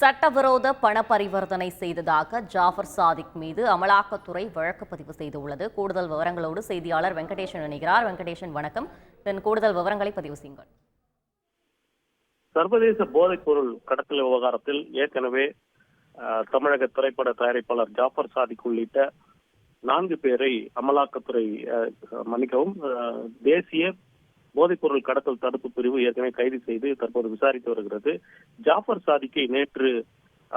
சட்டவிரோத பண பரிவர்த்தனை செய்ததாக ஜாஃபர் சாதிக் மீது அமலாக்கத்துறை வழக்கு பதிவு செய்துள்ளது. கூடுதல் விவரங்களோடு செய்தியாளர் வெங்கடேசன் இணைகிறார். வெங்கடேசன், வணக்கம். கூடுதல் விவரங்களை பதிவு செய்யுங்கள். சர்வதேச போதைப் பொருள் கடத்தல் விவகாரத்தில் ஏற்கனவே தமிழக திரைப்பட தயாரிப்பாளர் ஜாஃபர் சாதிக் உள்ளிட்ட 4 பேரை அமலாக்கத்துறை தேசிய போதைப்பொருள் கடத்தல் தடுப்பு பிரிவு ஏற்கனவே கைது செய்து தற்போது விசாரித்து வருகிறது. ஜாஃபர் சாதிக்கை நேற்று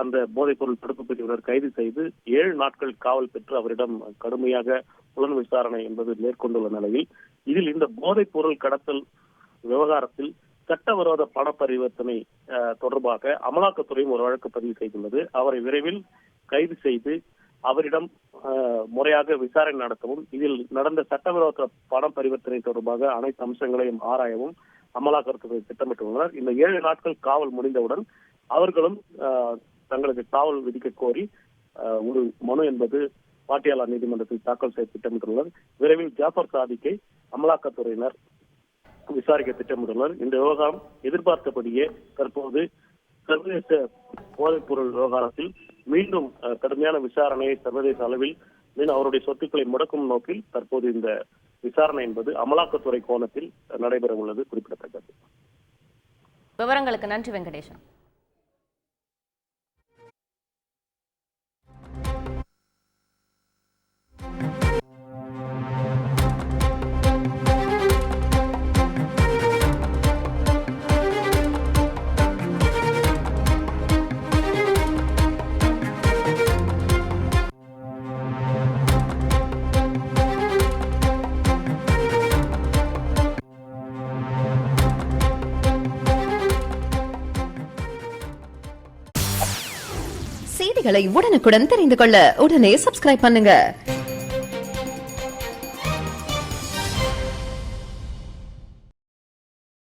அந்த போதைப்பொருள் தடுப்பு பிரிவினர் கைது செய்து 7 நாட்கள் காவல் பெற்று அவரிடம் கடுமையாக புலன் விசாரணை என்பது மேற்கொண்டுள்ள நிலையில் இதில் இந்த போதைப்பொருள் கடத்தல் விவகாரத்தில் சட்டவிரோத பண பரிவர்த்தனை தொடர்பாக அமலாக்கத்துறையும் ஒரு வழக்கு பதிவு செய்துள்ளது. அவரை விரைவில் கைது செய்து அவரிடம் முறையாக விசாரணை நடத்தவும், இதில் நடந்த சட்டவிரோத பண பரிவர்த்தனை தொடர்பாக அனைத்து அம்சங்களையும் ஆராயவும் அமலாக்கத்துறை திட்டமிட்டுள்ளனர். இந்த 7 நாட்கள் காவல் முடிந்தவுடன் அவர்களும் தங்களுக்கு காவல் விதிக்க கோரி ஒரு மனு என்பது பாட்டியாலா நீதிமன்றத்தில் தாக்கல் செய்ய திட்டமிட்டுள்ளனர். விரைவில் ஜாஃபர் சாதிக்கை அமலாக்கத்துறையினர் விசாரிக்க திட்டமிட்டுள்ளனர். இந்த விவகாரம் எதிர்பார்த்தபடியே தற்போது சர்வதேச போதைப் பொருள் விவகாரத்தில் மீண்டும் கடுமையான விசாரணையை சர்வதேச அளவில் மீண்டும் அவருடைய சொத்துக்களை முடக்கும் நோக்கில் தற்போது இந்த விசாரணை என்பது அமலாக்கத்துறை கோணத்தில் நடைபெற உள்ளது குறிப்பிடத்தக்கது. விவரங்களுக்கு நன்றி வெங்கடேசன். செய்திகளை உடனுக்குடன் தெரிந்து கொள்ள உடனே சப்ஸ்கிரைப் பண்ணுங்க.